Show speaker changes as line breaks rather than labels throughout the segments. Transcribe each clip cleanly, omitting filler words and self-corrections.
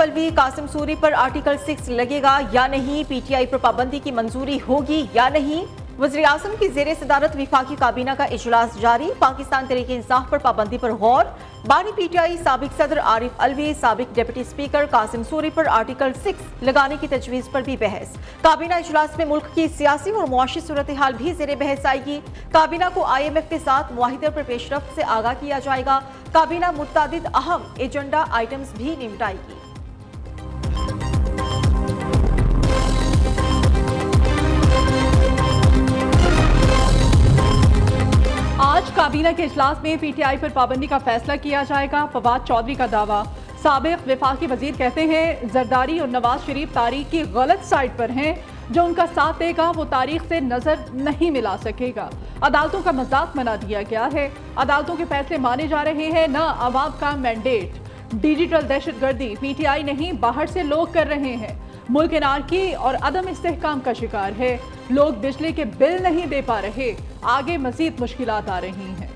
आरिफ अलवी कासिम सूरी पर आर्टिकल 6 लगेगा या नहीं, पीटीआई पर पाबंदी की मंजूरी होगी या नहीं। वज़ीर आज़म की ज़ेरे सदारत विफाकी काबीना का इजलास जारी, पाकिस्तान तहरीक इंसाफ पर पाबंदी पर गौर। बानी पीटीआई साबिक सदर आरिफ अलवी, साबिक डिप्टी स्पीकर कासिम सूरी पर आर्टिकल 6 लगाने की तजवीज़ पर भी बहस। काबीना इजलास में मुल्क की सियासी और मुआशी सूरत हाल भी ज़ेरे बहस आएगी। काबीना को IMF के साथ मुआहिदे पर पेशरफ्त से आगाह किया जाएगा। काबीना मुतअद्दिद अहम एजेंडा आइटम्स भी निपटाएगी।
आज काबीना के इजलास में पीटीआई पर पाबंदी का फैसला किया जाएगा। फवाद चौधरी का दावा। साबिक वफाकी वजीर कहते हैं जरदारी और नवाज शरीफ तारीख की गलत साइड पर हैं, जो उनका साथ देगा वो तारीख से नजर नहीं मिला सकेगा। अदालतों का मजाक बना दिया गया है, अदालतों के फैसले माने जा रहे हैं, न अवाम का मैंडेट। डिजिटल दहशतगर्दी पीटीआई नहीं बाहर से लोग कर रहे हैं। मुल्क नारकी और अदम इस्तेहकाम का शिकार है। लोग बिजली के बिल नहीं दे पा रहे, आगे मजीद मुश्किलात आ रही हैं।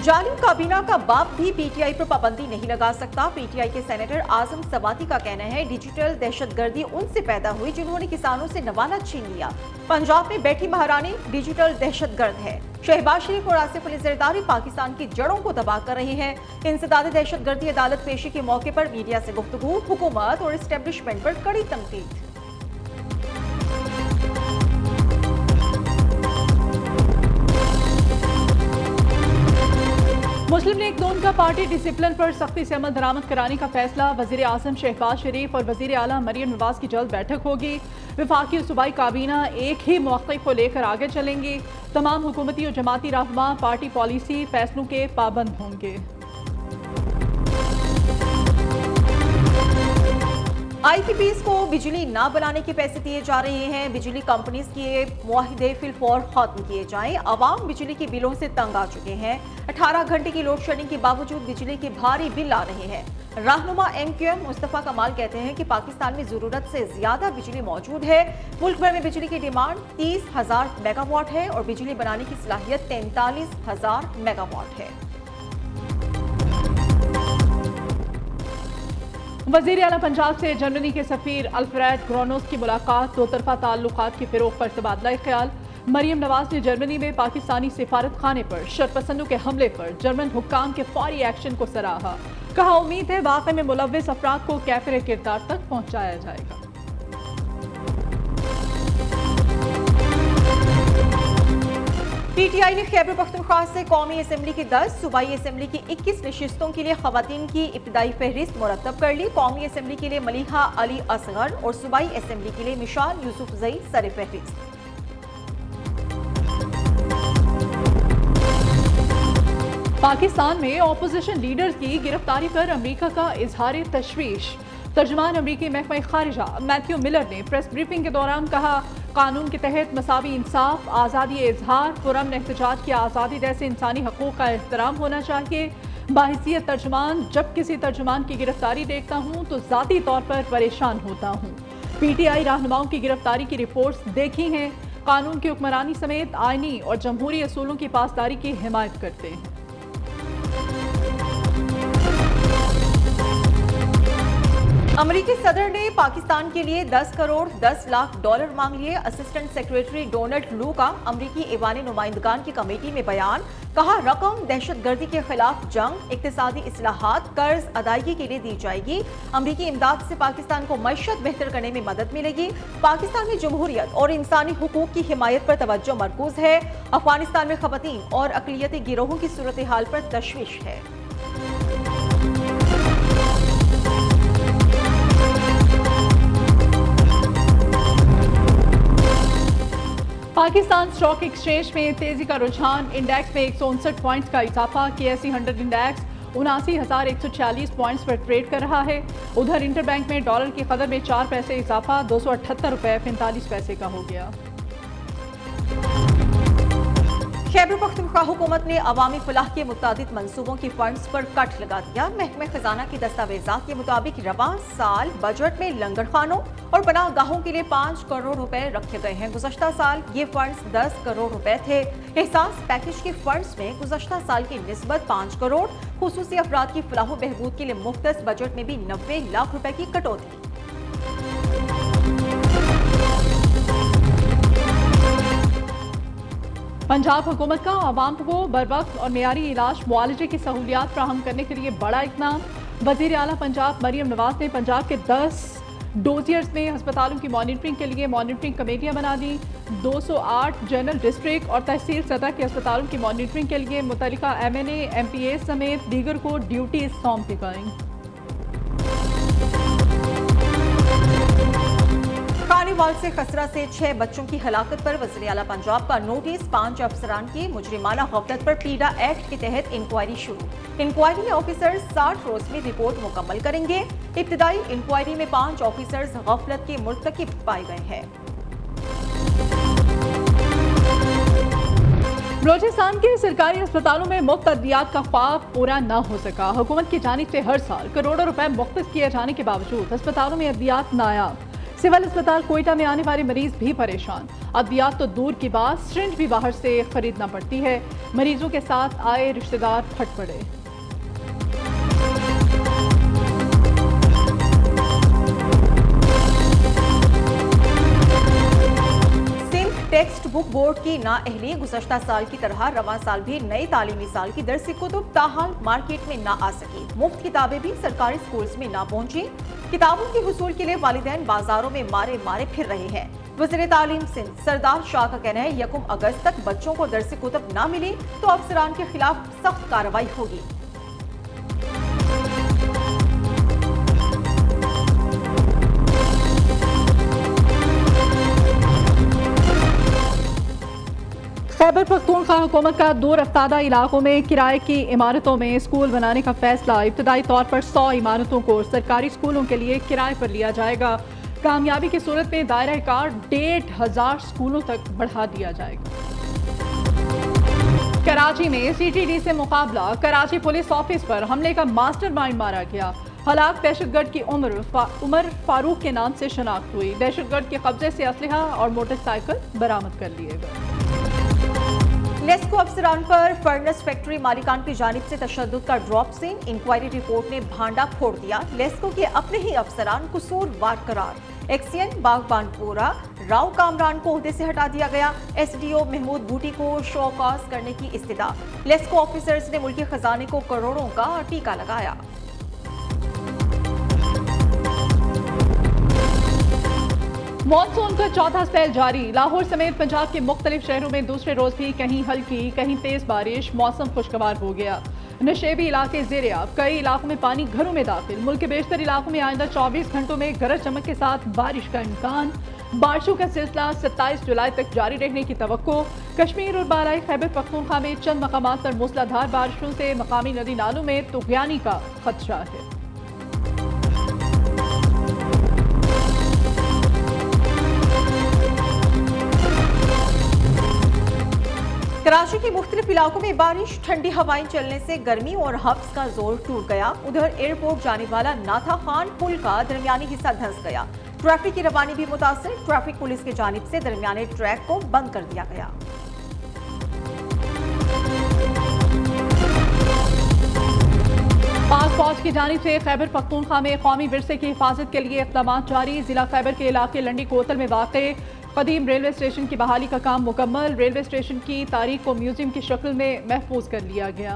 जालिम काबीना का बाप भी पीटीआई पर पाबंदी नहीं लगा सकता। पीटीआई के सेनेटर आजम सवाती का कहना है डिजिटल दहशतगर्दी उनसे पैदा हुई जिन्होंने किसानों से नवाला छीन लिया। पंजाब में बैठी महारानी डिजिटल दहशतगर्द है। शहबाज शरीफ और आसिफ अली जरदारी पाकिस्तान की जड़ों को तबाह कर रहे हैं। इंसदाद दहशतगर्दी अदालत पेशी के मौके पर मीडिया से गुफ्तगू, हुकूमत और एस्टेब्लिशमेंट पर कड़ी तनकीद।
मुस्लिम लीग नून का पार्टी डिसिप्लिन पर सख्ती से अमल दरामद कराने का फैसला। वजीर आजम शहबाज शरीफ और वजीर आला मरियम नवाज की जल्द बैठक होगी। विफाकी और सूबाई काबीना एक ही मौक़िफ़ को लेकर आगे चलेंगी। तमाम हुकूमती और जमाती रहनुमा पार्टी पॉलिसी फैसलों के पाबंद होंगे।
IPPs को बिजली ना बनाने के पैसे दिए जा रहे हैं। बिजली कंपनीज के मुआहिदे फिलफौर खत्म किए जाएं। अवाम बिजली के बिलों से तंग आ चुके हैं। 18 घंटे की लोड शेडिंग के बावजूद बिजली के भारी बिल आ रहे हैं। रहनुमा MQM मुस्तफ़ा कमाल कहते हैं कि पाकिस्तान में जरूरत से ज्यादा बिजली मौजूद है। मुल्क भर में बिजली की डिमांड 30,000 मेगावाट है और बिजली बनाने की सलाहियत 43,000 मेगावाट है।
वज़ीर आला पंजाब से जर्मनी के सफीर अल्फ्रेड ग्रोनोस की मुलाकात। दो तरफा ताल्लुकात की फिरोग पर तबादला ख्याल। मरियम नवाज ने जर्मनी में पाकिस्तानी सिफारत खाने पर शरपसंदों के हमले पर जर्मन हुक्काम के फौरी एक्शन को सराहा। कहा उम्मीद है वाक़े में मुलव्विस अफराद को कैफिर किरदार तक पहुंचाया जाएगा।
पीटीआई ने खैबर पख्तूनख्वा से कौमी असेंबली की 10, सूबाई असेंबली की 21 नशिस्तों के लिए खवातीन की इब्तदाई फहरिस्त मुरतब कर ली। कौमी असेंबली के लिए मलिहा अली असगर और सूबाई असेंबली के लिए मिशाल यूसुफजई सर फहरिस्त।
पाकिस्तान में ऑपोजिशन लीडर्स की गिरफ्तारी पर अमेरिका का इजहार तशवीश। तर्जुमान अमेरिकी महकमा खारिजा मैथ्यू मिलर ने प्रेस ब्रीफिंग के दौरान कहा, कानून के तहत मसावी इंसाफ, आज़ादी इजहार, पुरअमन एहतजाज की आज़ादी जैसे इंसानी हकूक़ का एहतराम होना चाहिए। बाहिसियत तर्जुमान जब किसी तर्जुमान की गिरफ्तारी देखता हूँ तो ज़ाती तौर पर परेशान होता हूँ। PTI रहनुमाओं की गिरफ्तारी की रिपोर्ट्स देखी हैं। कानून की हुक्मरानी समेत आइनी और जमहूरी असूलों की पासदारी की हिमायत करते हैं।
अमेरिकी सदर ने पाकिस्तान के लिए 10 करोड़ 10 लाख डॉलर मांग लिए। असिस्टेंट सेक्रेटरी डोनाल्ड लू का अमेरिकी ऐवान नुमाइंदगान की कमेटी में बयान। कहा रकम दहशतगर्दी के खिलाफ जंग, इक्तिसादी इस्लाहात, कर्ज अदायगी के लिए दी जाएगी। अमेरिकी इमदाद से पाकिस्तान को मईशत बेहतर करने में मदद मिलेगी। पाकिस्तान में जमहूरियत और इंसानी हुकूक की हिमायत पर तवज्जो मरकूज है। अफगानिस्तान में खवातीन और अकलियती गिरोहों की सूरत हाल पर तशवीश है।
पाकिस्तान स्टॉक एक्सचेंज में तेजी का रुझान। इंडेक्स में 159 पॉइंट्स का इजाफा। KSE 100 इंडेक्स 79,146 पॉइंट्स पर ट्रेड कर रहा है। उधर इंटरबैंक में डॉलर की कदर में 4 पैसे इजाफा 278 रुपये 45 पैसे का हो गया।
खैबर पख्तूनख्वा हुकूमत ने अवामी फलाह के मुतादिद मंसूबों की फंड्स पर कट लगा दिया। महकमे खजाना की दस्तावेजात के मुताबिक रवां साल बजट में लंगर खानों और पनाहगाहों के लिए 5 करोड़ रुपए रखे गए हैं। गुज़श्ता साल ये फंड्स 10 करोड़ रुपए थे। एहसास पैकेज के फंड्स में गुज़श्ता साल की निस्बत 5 करोड़, खुसूसी अफराद की फलाह बहबूद के लिए मुख्तस बजट में भी 90 लाख रुपए की कटौती।
पंजाब हुकूमत का आवाम को बर वक्त और मेयारी इलाज मुआलजे की सहूलियात फ्राहम करने के लिए बड़ा इक़दाम। वज़ीर आला पंजाब मरियम नवाज ने पंजाब के 10 डोजियर्स में अस्पतालों की मॉनिटरिंग के लिए मॉनिटरिंग कमेटियां बना दी। 208 जनरल डिस्ट्रिक्ट और तहसील सतह के अस्पतालों की मॉनिटरिंग के लिए मुतल्लिका MNA MPA समेत दीगर को ड्यूटीज सौंप दी गईं।
कानीवाल से खसरा से 6 बच्चों की हलाकत पर वज़ीर आला पंजाब का नोटिस। 5 अफसरान की मुजरिमाना गफलत पर पीडा एक्ट के तहत इंक्वायरी शुरू। इंक्वायरी में ऑफिसर्स 60 रोज में रिपोर्ट मुकम्मल करेंगे। इब्तिदाई इंक्वायरी में 5 ऑफिसर्स गफलत के मुर्तकिब पाए गए हैं।
बलोचिस्तान के सरकारी अस्पतालों में मुफ्त अद्वियात का ख्वाब पूरा न हो सका। हुकूमत की जानिब से हर साल करोड़ों रुपए मुख्तस किए जाने के बावजूद अस्पतालों में अद्वियात नायाब। सिविल अस्पताल कोयटा में आने वाले मरीज भी परेशान। अद्वियात तो दूर की बात, सिरिंज भी बाहर से खरीदना पड़ती है। मरीजों के साथ आए रिश्तेदार फट पड़े।
टेक्स्ट बुक बोर्ड की नाअहली। गुज़श्ता साल की तरह रवां साल भी नए तालीमी साल की दरसी कुतुब ताहाल मार्केट में ना आ सकी। मुफ्त किताबें भी सरकारी स्कूल्स में ना पहुंची। किताबों के हुसूल के लिए वालिदैन बाजारों में मारे मारे फिर रहे हैं। वज़ीर तालीम सिंध सरदार शाह का कहना है 1 अगस्त तक बच्चों को दरसी कुतुब ना मिली तो अफसरान के खिलाफ सख्त कार्रवाई होगी।
खैबर पख्तूनख्वा हुकूमत का दूर अफ्तादा इलाकों में किराए की इमारतों में स्कूल बनाने का फैसला। इब्तदाई तौर पर 100 इमारतों को सरकारी स्कूलों के लिए किराए पर लिया जाएगा। कामयाबी की सूरत में दायरा कार 1,500 स्कूलों तक बढ़ा दिया जाएगा। कराची में CTD से मुकाबला। कराची पुलिस ऑफिस पर हमले का मास्टरमाइंड मारा गया। हलाक दहशतगर्द की उमर फारूक के नाम से शनाख्त हुई। दहशतगर्द के कब्जे से असलहा और मोटरसाइकिल बरामद कर लिए गए।
लेस्को अफसरान पर फर्नेस फैक्ट्री मालिकान की जानिब से तशद्दुद का ड्रॉप सीन। इंक्वायरी रिपोर्ट ने भांडा फोड़ दिया। लेस्को के अपने ही अफसरान कसूरवार करार। एक्सियन बागबानपुरा राव कामरान को ओहदे से हटा दिया गया। SDO महमूद बूटी को शो कॉज करने की इस्तिदा। लेस्को ऑफिसर्स ने मुल्की खजाने को करोड़ों का टीका लगाया।
मॉनसून का चौथा स्पेल जारी। लाहौर समेत पंजाब के मुख्तलिफ शहरों में दूसरे रोज भी कहीं हल्की कहीं तेज बारिश। मौसम खुशगवार हो गया। नशेबी इलाके ज़ेर-ए-आब। कई इलाकों में पानी घरों में दाखिल। मुल्क के बेशतर इलाकों में आइंदा 24 घंटों में गरज चमक के साथ बारिश का इम्कान। बारिशों का सिलसिला 27 जुलाई तक जारी रहने की तवक्को। कश्मीर और बालाई खैबर पख्तूनख्वा में चंद मकामात पर मूसलाधार बारिशों से मकामी नदी नालों में तुग़यानी का खदशा है।
कराची के मुख्तलिफ इलाकों में बारिश। ठंडी हवाएं चलने से गर्मी और हब्स का जोर टूट गया। उधर एयरपोर्ट जाने वाला नाथा खान पुल का दरमियानी हिस्सा धंस गया। ट्रैफिक की रवानी भी मुतासर। ट्रैफिक पुलिस की जानिब से दरमियाने ट्रैक को बंद कर दिया गया।
पाक फौज की जानिब से खैबर पख्तूनख्वा में कौमी विरसे की हिफाजत के लिए इक़दाम जारी। जिला खैबर के इलाके लंडी कोतल में वाक़े कदीम रेलवे स्टेशन की बहाली का काम मुकम्मल। रेलवे स्टेशन की तारीख को म्यूजियम की शक्ल में महफूज कर लिया गया।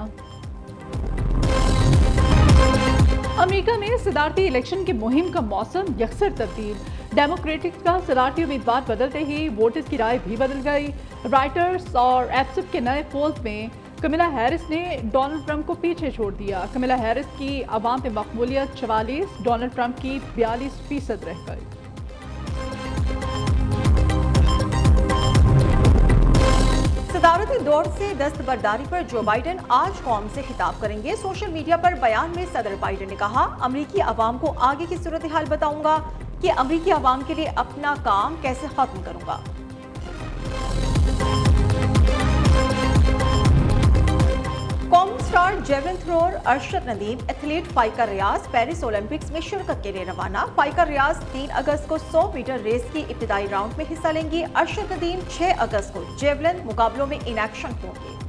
अमेरिका में सदारती इलेक्शन की मुहिम का मौसम यकसर तब्दील। डेमोक्रेटिक का सदारती उम्मीदवार बदलते ही वोटर्स की राय भी बदल गई। राइटर्स और एप्सिप के नए पोल्स में कमिला हैरिस ने डोनाल्ड ट्रंप को पीछे छोड़ दिया। कमिला हैरिस की अवाम में मकबूलियत 44, डोनाल्ड ट्रंप की 42% रह गई।
सदारती दौर से दस्तबरदारी पर जो बाइडन आज कौम से खिताब करेंगे। सोशल मीडिया पर बयान में सदर बाइडन ने कहा, अमरीकी अवाम को आगे की सूरत हाल बताऊंगा कि अमरीकी अवाम के लिए अपना काम कैसे खत्म करूंगा। Superstar javelin thrower Arshad Nadeem athlete Faiqa Riaz Paris Olympics में शिरकत के लिए रवाना। फाइकर रियाज 3 अगस्त को 100 मीटर रेस की इब्तिदाई राउंड में हिस्सा लेंगी। अरशद नदीम 6 अगस्त को जेवलिन मुकाबलों में इन एक्शन होंगे।